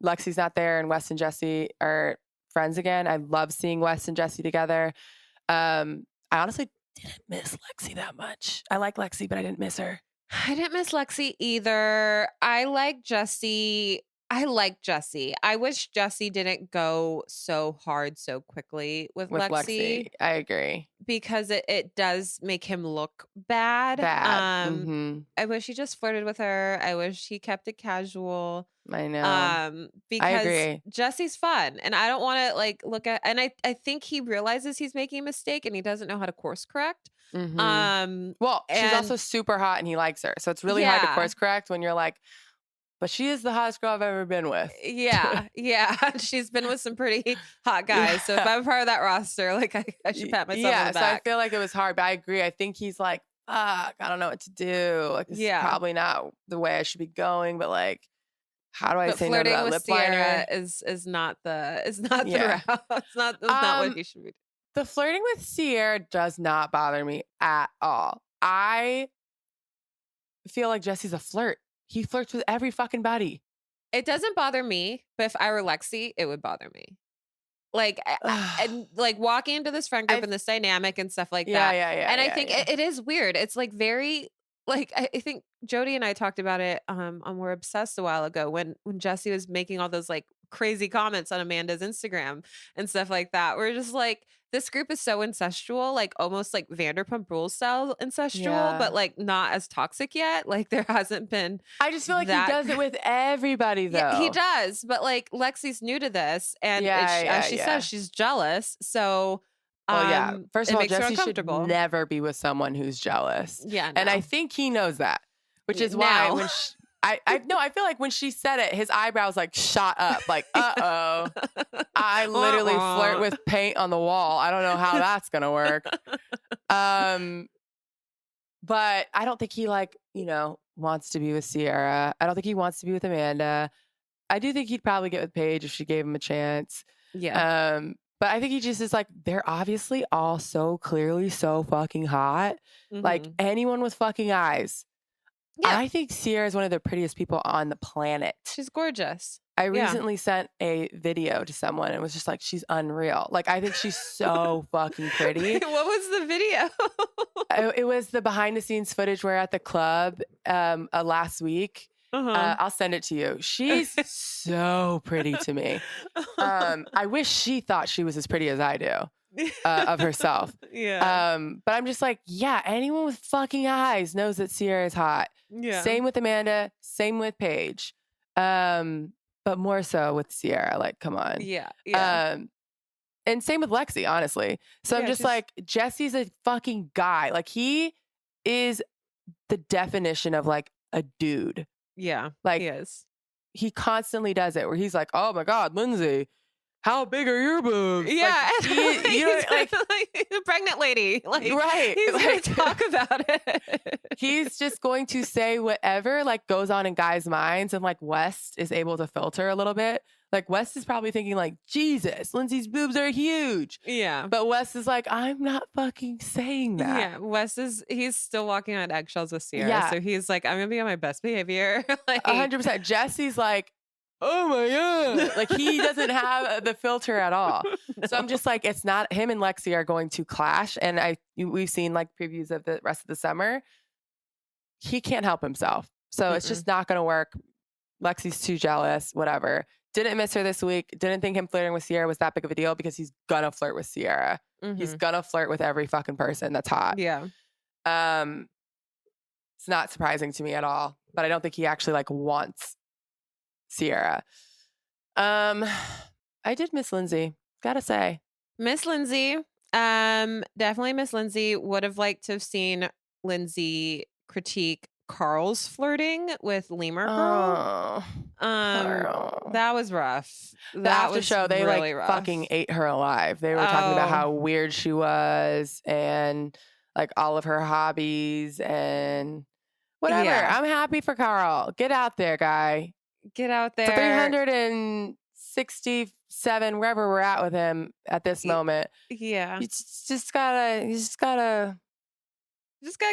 Lexi's not there, and Wes and Jesse are friends again. I love seeing Wes and Jesse together. I honestly didn't miss Lexi that much. I like Lexi, but I didn't miss her. I didn't miss Lexi either. I like Jesse. I wish Jesse didn't go so hard so quickly with Lexi. I agree. Because it does make him look bad. I wish he just flirted with her. I wish he kept it casual. I know. Because I agree. Jesse's fun. And I don't want to like look at, and I think he realizes he's making a mistake and he doesn't know how to course correct. Well, she's also super hot and he likes her. So it's really hard to course correct when you're like, but she is the hottest girl I've ever been with. Yeah. She's been with some pretty hot guys. So if I'm part of that roster, like I should pat myself on the back. So I feel like it was hard, but I agree. I think he's like, fuck, I don't know what to do. Like, this is probably not the way I should be going, but like, how do I say no to that lip liner? Is not the route. It's not what he should be doing. The flirting with Sierra does not bother me at all. I feel like Jesse's a flirt. He flirts with every fucking body. It doesn't bother me, but if I were Lexi, it would bother me. Like, and like walking into this friend group and this dynamic and stuff like that. And I think it is weird. It's like very, like, I think Jody and I talked about it on We're Obsessed a while ago when Jesse was making all those like crazy comments on Amanda's Instagram and stuff like that. We're just like, this group is so incestual, like almost like Vanderpump Rules style incestual, but like not as toxic yet. Like there hasn't been. I just feel like he does it with everybody though. Yeah, he does. But like Lexi's new to this. And as she says, she's jealous. So first of all, Jesse should never be with someone who's jealous. Yeah. And I think he knows that, which is why when I feel like when she said it, his eyebrows like shot up, like, uh-oh. I literally flirt with paint on the wall. I don't know how that's gonna work. But I don't think he like, wants to be with Sierra. I don't think he wants to be with Amanda. I do think he'd probably get with Paige if she gave him a chance. Yeah. But I think he just is like, they're obviously all so clearly so fucking hot. Like Mhm. anyone with fucking eyes. Yeah. I think Sierra is one of the prettiest people on the planet. She's gorgeous. I Yeah. recently sent a video to someone and was just like, she's unreal. Like, I think she's so fucking pretty. What was the video? It was the behind the scenes footage we're at the club last week. Uh-huh. I'll send it to you. She's so pretty to me. I wish she thought she was as pretty as I do of herself. Yeah. But I'm just like, yeah, anyone with fucking eyes knows that Sierra is hot. Yeah. Same with Amanda. Same with Paige. But more so with Sierra. Like, come on. Yeah. Yeah. And same with Lexi, honestly. So I'm Yeah, just she's- like, Jesse's a fucking guy. Like, he is the definition of like a dude. Yeah. Like, he is. he constantly does it where he's like, oh my God, Lindsay, how big are your boobs? Yeah. Like, you know, like the pregnant lady. Like, right. He's Like, gonna talk about it. he's just going to say whatever like goes on in guys' minds. And like West is able to filter a little bit. Like West is probably thinking like, Jesus, Lindsay's boobs are huge. Yeah. But West is like, I'm not fucking saying that. Yeah. Wes he's still walking on eggshells with Sierra. Yeah. So he's like, I'm gonna be on my best behavior. Like 100%. Jesse's like, oh my God. Like he doesn't have the filter at all. So I'm just like, it's not him and Lexi are going to clash. And we've seen like previews of the rest of the summer. He can't help himself. So it's just not going to work. Lexi's too jealous, whatever. Didn't miss her this week. Didn't think him flirting with Sierra was that big of a deal because he's going to flirt with Sierra. He's going to flirt with every fucking person that's hot. Yeah. It's not surprising to me at all, but I don't think he actually like wants Sierra. I did miss Lindsay. Gotta say. Miss Lindsay. Definitely Miss Lindsay. Would have liked to have seen Lindsay critique Carl's flirting with Lemur Girl. Carl. That was rough. The after show, they really like rough. fucking ate her alive. They were talking about how weird she was and like all of her hobbies and whatever. Yeah. I'm happy for Carl. Get out there, guy. Get out there. It's 367, wherever we're at with him at this moment. Yeah. You just gotta Just gotta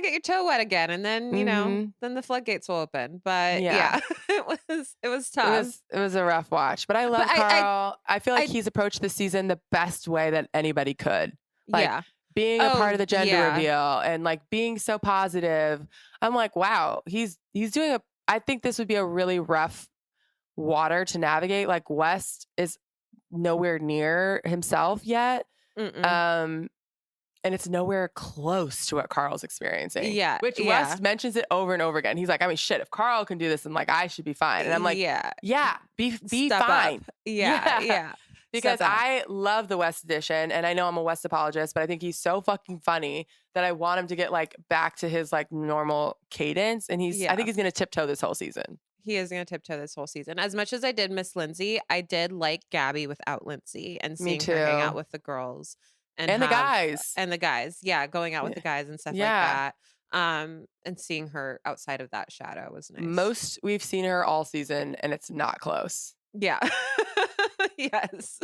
get your toe wet again, and then you know, then the floodgates will open. But yeah, it was tough. It was a rough watch, but I love Carl. I feel like he's approached this season the best way that anybody could. Like being a part of the gender reveal and like being so positive. I'm like, wow, he's doing I think this would be a really rough water to navigate. Like West is nowhere near himself yet. And it's nowhere close to what Carl's experiencing. Yeah. Which West mentions it over and over again. He's like, I mean, shit, if Carl can do this, then like I should be fine. And I'm like, be Step fine. Up. Yeah. Because I love the West edition and I know I'm a West apologist, but I think he's so fucking funny that I want him to get like back to his like normal cadence. And I think he's going to tiptoe this whole season. He is going to tiptoe this whole season. As much as I did miss Lindsay, I did like Gabby without Lindsay and seeing her hang out with the girls. And the guys. And the guys. Yeah. Going out with the guys and stuff like that. And seeing her outside of that shadow was nice. We've seen her all season and it's not close. Yeah. Yes.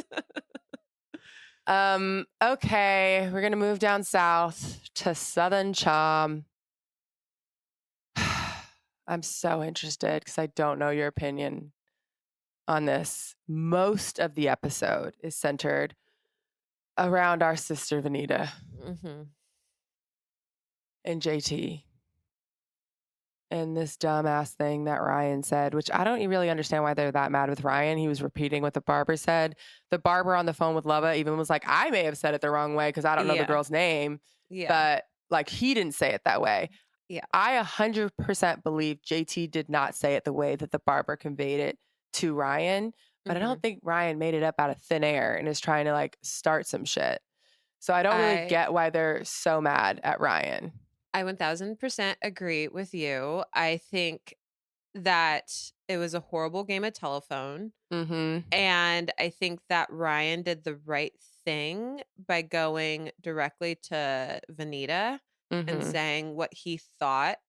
Okay. We're going to move down south to Southern Charm. I'm so interested because I don't know your opinion on this. Most of the episode is centered around our sister Venita and JT and this dumbass thing that Ryan said, which I don't really understand why they're that mad with Ryan. He was repeating what the barber said. The barber on the phone with Lova even was like, I may have said it the wrong way because I don't know the girl's name. Yeah. But like he didn't say it that way. Yeah. I 100% believe JT did not say it the way that the barber conveyed it to Ryan. But I don't think Ryan made it up out of thin air and is trying to like start some shit. So I don't really get why they're so mad at Ryan. I 1000% agree with you. I think that it was a horrible game of telephone. And I think that Ryan did the right thing by going directly to Venita and saying what he thought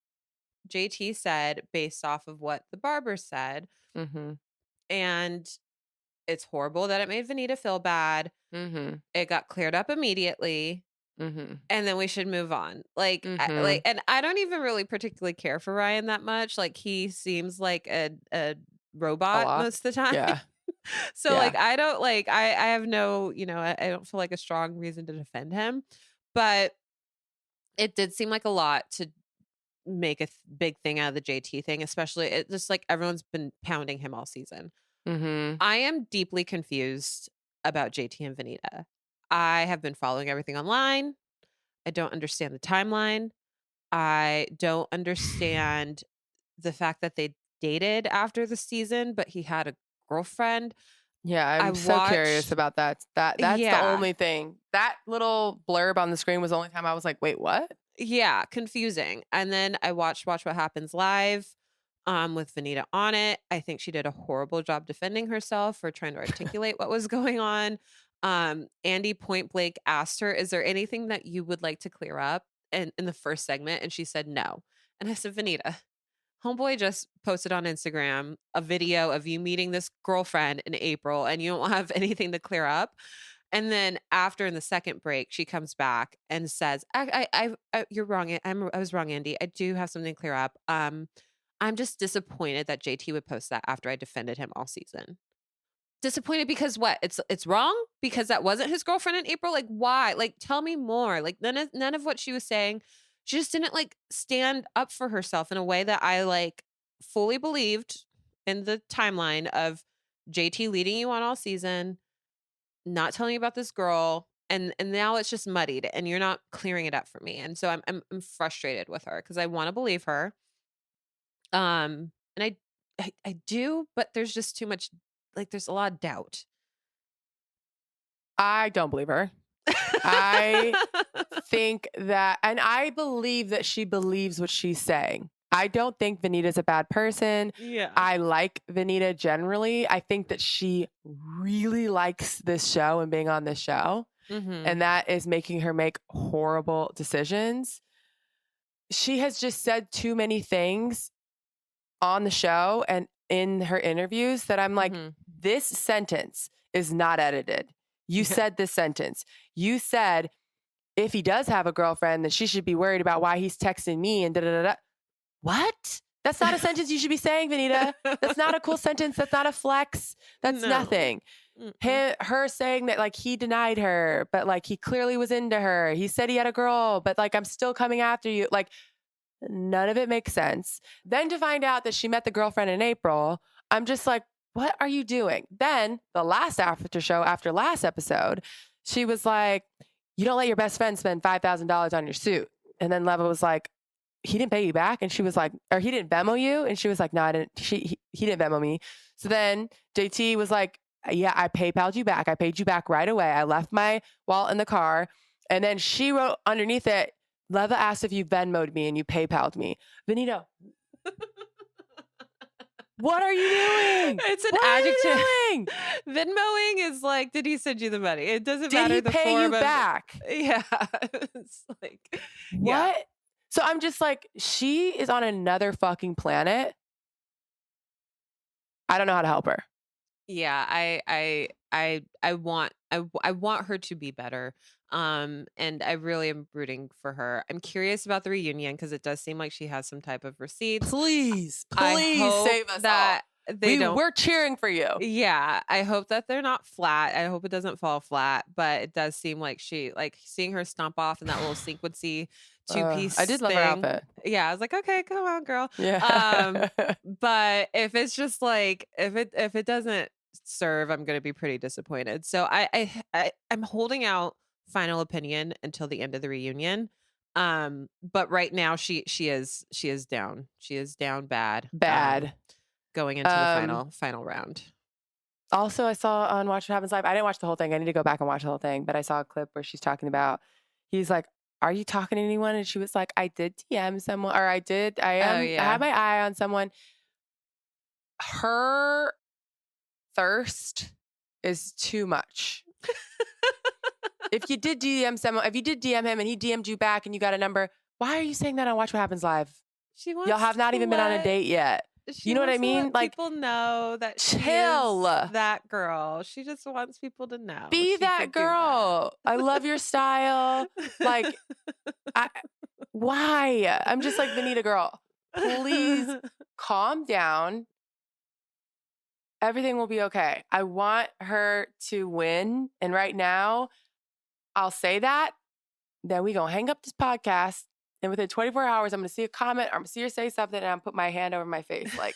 JT said based off of what the barber said. Mm-hmm. And it's horrible that it made Venita feel bad. Mm-hmm. It got cleared up immediately. Mm-hmm. And then we should move on. Mm-hmm. And I don't even really particularly care for Ryan that much. Like, he seems like a A robot lot. most of the time. Yeah. So, Yeah. like, I don't like, I have no, I don't feel like a strong reason to defend him. But it did seem like a lot to make a big thing out of the JT thing, especially it just like everyone's been pounding him all season. Mm-hmm. I am deeply confused about JT and Venita. I have been following everything online. I don't understand the timeline. I don't understand the fact that they dated after the season, but he had a girlfriend. Yeah, I I'm so curious watched about that. That's the Yeah. only thing. That little blurb on the screen was the only time I was like, wait, what? Yeah, confusing. And then I watched Watch What Happens Live with Venita on it. I think she did a horrible job defending herself for trying to articulate what was going on. Andy point blank asked her, "Is there anything that you would like to clear up?" In the first segment, and she said no. And I said, "Venita, homeboy just posted on Instagram a video of you meeting this girlfriend in April, and you don't have anything to clear up." And then after in the second break, she comes back and says, "You're wrong. I was wrong, Andy. I do have something to clear up. I'm just disappointed that JT would post that after I defended him all season. Disappointed because what? It's wrong because that wasn't his girlfriend in April. Like, why? Like, tell me more. Like, none of what she was saying. She just didn't like stand up for herself in a way that I like fully believed in the timeline of JT leading you on all season, not telling you about this girl, and now it's just muddied and you're not clearing it up for me. And so I'm frustrated with her because I want to believe her. And I do, but there's just too much, like, there's a lot of doubt. I don't believe her. I think that, and I believe that she believes what she's saying. I don't think Venita's a bad person. Yeah. I like Venita generally. I think that she really likes this show and being on this show. Mhm. And that is making her make horrible decisions. She has just said too many things on the show and in her interviews that I'm like, Mhm. this sentence is not edited. You said this sentence. You said, if he does have a girlfriend, then she should be worried about why he's texting me and da da da da. What? That's not a sentence you should be saying, Venita. That's not a cool sentence. That's not a flex. That's No. nothing. Mm-mm. Her saying that like he denied her, but like he clearly was into her. He said he had a girl, but like I'm still coming after you. Like none of it makes sense. Then to find out that she met the girlfriend in April, I'm just like, what are you doing? Then the last after show after last episode, she was like, you don't let your best friend spend $5,000 on your suit. And then Leva was like, he didn't pay you back. And she was like, or he didn't Venmo you. And she was like, no, I didn't. He didn't Venmo me. So then JT was like, yeah, I PayPal'd you back. I paid you back right away. I left my wallet in the car. And then she wrote underneath it, Leva asked if you Venmo'd me and you PayPal'd me. Venita, what are you doing? It's an What are you adjective. doing? Venmoing is like, did he send you the money? It doesn't Did matter he the pay you form of back? Yeah. It's like, What? yeah. So I'm just like, she is on another fucking planet. I don't know how to help her. Yeah, I want her to be better. And I really am rooting for her. I'm curious about the reunion because it does seem like she has some type of receipts. Please, I please hope save us that all. they don't. We're cheering for you. Yeah, I hope that they're not flat. I hope it doesn't fall flat, but it does seem like she, like, seeing her stomp off in that little sequency two-piece I did love her thing. outfit. Yeah, I was like, okay, come on, girl. Yeah. But if it's just like, if it doesn't serve, I'm gonna be pretty disappointed. So I'm holding out final opinion until the end of the reunion. But right now she is down. She is down bad. Bad. Going into the final round. Also, I saw on Watch What Happens Live, I didn't watch the whole thing. I need to go back and watch the whole thing. But I saw a clip where she's talking about, he's like, are you talking to anyone? And she was like, I did DM someone, or I had my eye on someone. Her thirst is too much. If you did DM someone, if you did DM him and he DM'd you back and you got a number, why are you saying that on Watch What Happens Live? She wants Y'all have not to even been on a let- date yet. She You know what I wants to mean? let Like, people know that she chill. is that girl. She just wants people to know. Be she that could do girl. I love your style. Like, why? I'm just like, Venita girl, please calm down. Everything will be okay. I want her to win. And right now, I'll say that. Then we gonna hang up this podcast. And within 24 hours, I'm gonna see a comment or I'm gonna see her say something and I'm put my hand over my face. Like,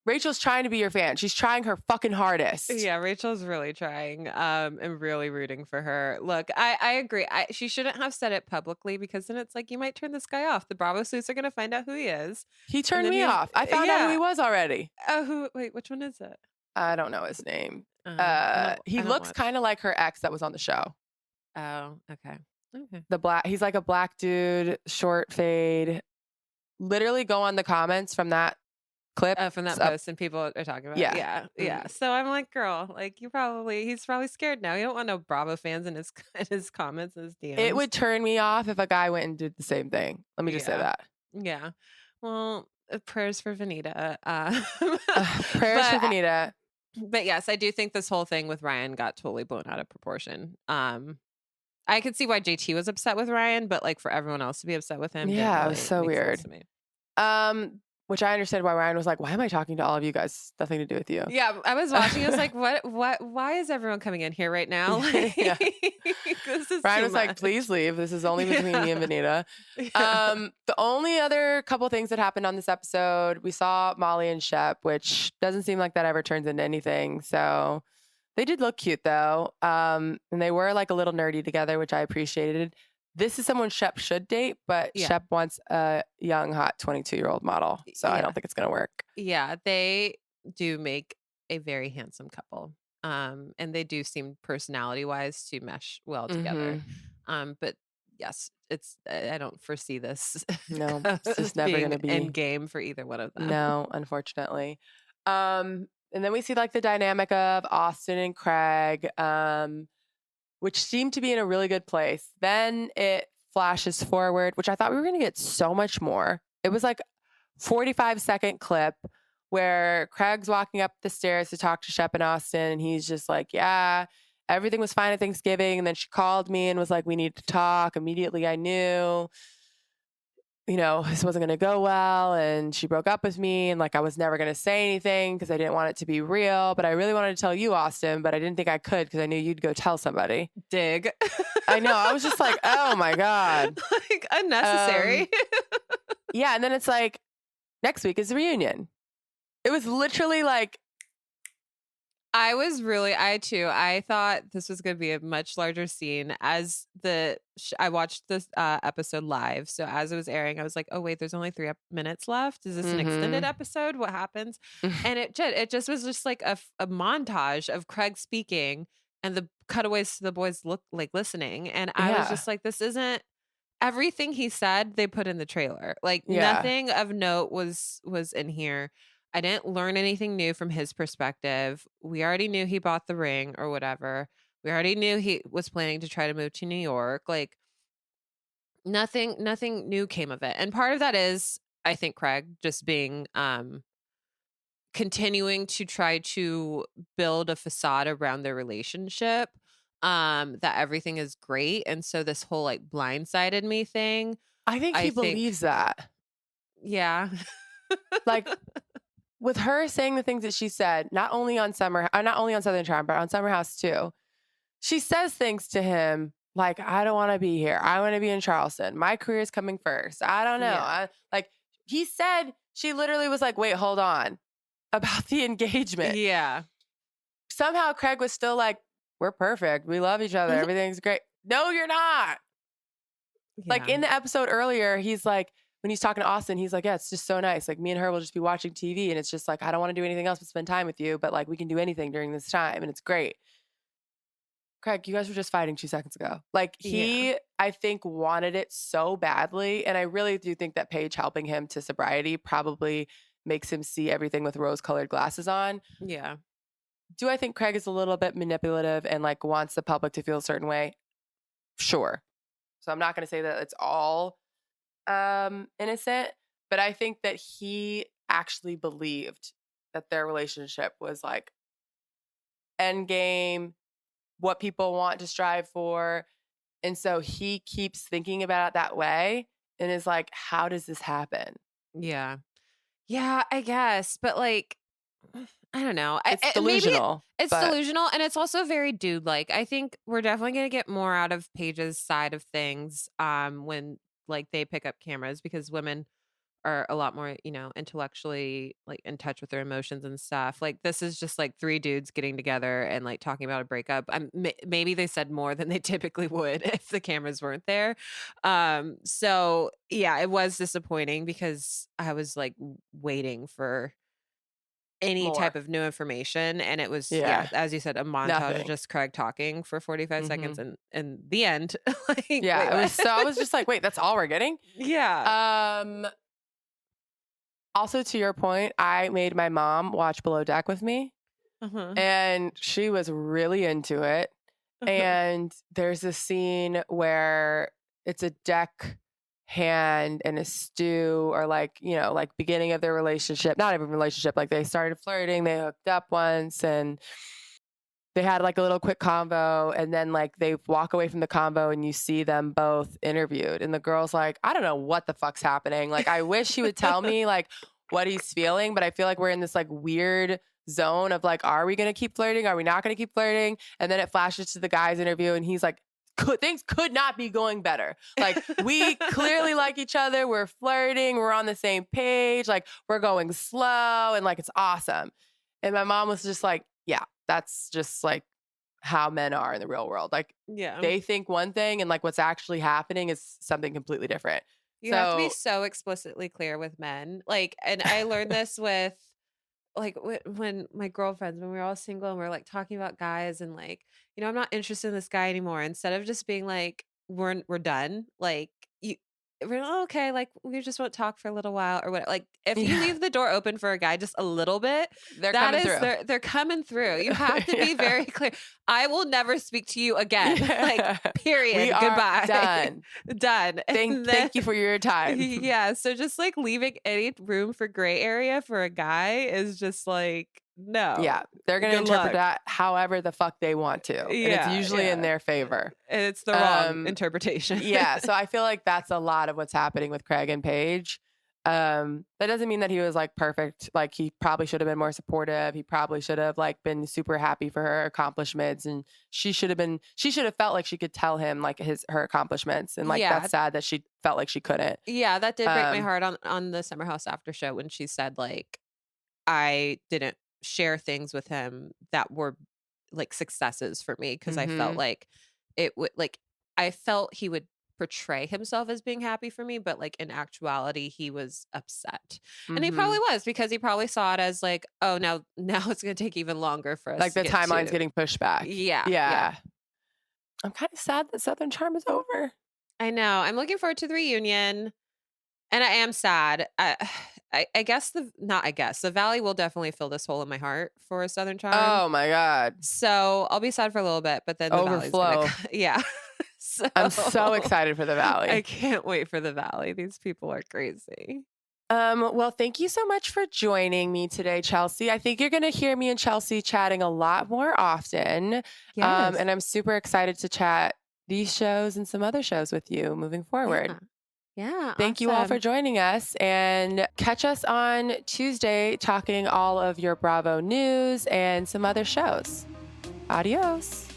Rachel's trying to be your fan. She's trying her fucking hardest. Yeah, Rachel's really trying and really rooting for her. Look, I agree. She shouldn't have said it publicly because then it's like you might turn this guy off. The Bravo sleuths are going to find out who he is. He turned me off. I found out who he was already. Oh, wait, which one is it? I don't know his name. He don't looks watch. kind of like her ex that was on the show. Oh, okay. He's like a black dude, short fade. Literally go on the comments from that clip. From that post and people are talking about it. Yeah. So I'm like, girl, like he's probably scared now. You don't want no Bravo fans in his comments, in his DMs. It would turn me off if a guy went and did the same thing. Let me just say that. Yeah. Well, prayers for Venita. Prayers for Venita. But yes, I do think this whole thing with Ryan got totally blown out of proportion. I could see why JT was upset with Ryan, but like for everyone else to be upset with him, yeah, really it was so weird. To me. Which I understood why Ryan was like, "Why am I talking to all of you guys? Nothing to do with you." Yeah, I was watching. I was like, "What? Why is everyone coming in here right now?" Like, this is Ryan was like, "Please leave. This is only between me and Venita." The only other couple things that happened on this episode, we saw Molly and Shep, which doesn't seem like that ever turns into anything. So they did look cute though, and they were like a little nerdy together, which I appreciated. This is someone Shep should date, but Shep wants a young, hot 22-year-old model. So I don't think it's going to work. Yeah, they do make a very handsome couple. And they do seem personality-wise to mesh well together. But yes, I don't foresee this. No, it's just never going to be end game for either one of them. No, unfortunately. And then we see like the dynamic of Austin and Craig, which seemed to be in a really good place. Then it flashes forward, which I thought we were going to get so much more. It was like 45-second clip where Craig's walking up the stairs to talk to Shep and Austin. And he's just like, yeah, everything was fine at Thanksgiving. And then she called me and was like, we need to talk. Immediately I knew, this wasn't going to go well. And she broke up with me. And like, I was never going to say anything because I didn't want it to be real. But I really wanted to tell you, Austin, but I didn't think I could because I knew you'd go tell somebody. Dig. I know. I was just like, oh my God. Like unnecessary. Yeah. And then it's like, next week is the reunion. It was literally like, I thought this was going to be a much larger scene. As I watched this episode live. So as it was airing, I was like, oh wait, there's only 3 minutes left. Is this an extended episode? What happens? And it just was just like a montage of Craig speaking and the cutaways to the boys listening. And I was just like, this isn't everything he said they put in the trailer. Like nothing of note was in here. I didn't learn anything new from his perspective. We already knew he bought the ring or whatever. We already knew he was planning to try to move to New York. Like nothing new came of it. And part of that is, I think, Craig just being continuing to try to build a facade around their relationship, that everything is great. And so this whole like blindsided me thing. I think he believes that. Yeah. Like with her saying the things that she said, not only on Southern Charm, but on Summer House too. She says things to him like, I don't want to be here. I want to be in Charleston. My career is coming first. I don't know. Yeah. He said, she literally was like, wait, hold on, about the engagement. Yeah. Somehow Craig was still like, we're perfect. We love each other. Everything's great. No, you're not. Yeah. Like in the episode earlier, he's like, when he's talking to Austin, he's like, yeah, it's just so nice. Like me and her will just be watching TV and it's just like, I don't want to do anything else but spend time with you. But like, we can do anything during this time and it's great. Craig, you guys were just fighting 2 seconds ago. Like I think wanted it so badly. And I really do think that Paige helping him to sobriety probably makes him see everything with rose-colored glasses on. Yeah. Do I think Craig is a little bit manipulative and like wants the public to feel a certain way? Sure. So I'm not going to say that it's all innocent, but I think that he actually believed that their relationship was like end game, what people want to strive for. And so he keeps thinking about it that way and is like, how does this happen? Yeah. Yeah, I guess. But like, I don't know. It's Maybe delusional. it's but delusional and it's also very dude-like. I think we're definitely going to get more out of Paige's side of things when like they pick up cameras because women are a lot more, intellectually like in touch with their emotions and stuff. Like this is just like three dudes getting together and like talking about a breakup. Maybe they said more than they typically would if the cameras weren't there. So yeah, it was disappointing because I was like waiting for any type more. of new information, and it was Yeah. as you said, a montage of Nothing. just Craig talking for 45 seconds Mhm. and the end. Like, wait, Yeah. It was what? so I was just like, wait, that's all we're getting? Yeah. Also to your point, I made my mom watch Below Deck with me. Uh-huh. And she was really into it. Uh-huh. And there's a scene where it's a deck hand and a stew, or like, like beginning of their relationship, not even relationship, like they started flirting, they hooked up once, and they had like a little quick convo, and then like they walk away from the convo and you see them both interviewed, and the girl's like, I don't know what the fuck's happening. Like, I wish he would tell me like what he's feeling, but I feel like we're in this like weird zone of like, are we going to keep flirting? Are we not going to keep flirting? And then it flashes to the guy's interview and he's like, things could not be going better. Like, we clearly like each other. We're flirting. We're on the same page. Like, we're going slow and like, it's awesome. And my mom was just like, yeah, that's just like how men are in the real world. Like, Yeah. they think one thing and like what's actually happening is something completely different. You have to be so explicitly clear with men. Like, and I learned this with like when my girlfriends, when we were all single and we are like talking about guys and like, I'm not interested in this guy anymore. Instead of just being like, we're done. Like we're okay. Like we just won't talk for a little while or what. Like if you Yeah. leave the door open for a guy just a little bit, They're coming through. they're coming through. You have to be very clear. I will never speak to you again. Like period. We are Goodbye. done. Done. Thank you for your time. Yeah. So just like leaving any room for gray area for a guy is just like, no. Yeah. They're going to Good interpret luck. that however the fuck they want to. And it's usually in their favor. And it's the wrong interpretation. Yeah. So I feel like that's a lot of what's happening with Craig and Paige. That doesn't mean that he was like perfect. Like, he probably should have been more supportive. He probably should have like been super happy for her accomplishments, and she should have felt like she could tell him like her accomplishments, and like that's sad that she felt like she couldn't. Yeah, that did break my heart on the Summer House after show when she said like, I didn't share things with him that were like successes for me because I felt like it would like I felt he would portray himself as being happy for me, but like in actuality he was upset. And he probably was, because he probably saw it as like, oh, now it's gonna take even longer for us, like to the get timeline's to. getting pushed back. Yeah. I'm kind of sad that Southern Charm is over. I know. I'm looking forward to the reunion. And I am sad. I guess the Valley will definitely fill this hole in my heart for a Southern Charm. Oh my God. So I'll be sad for a little bit, but then the Valley's Overflow. yeah. So I'm so excited for the Valley. I can't wait for the Valley. These people are crazy. Well, thank you so much for joining me today, Chelsea. I think you're going to hear me and Chelsea chatting a lot more often. Yes. And I'm super excited to chat these shows and some other shows with you moving forward. Yeah. Thank you all for joining us, and catch us on Tuesday talking all of your Bravo news and some other shows. Adios.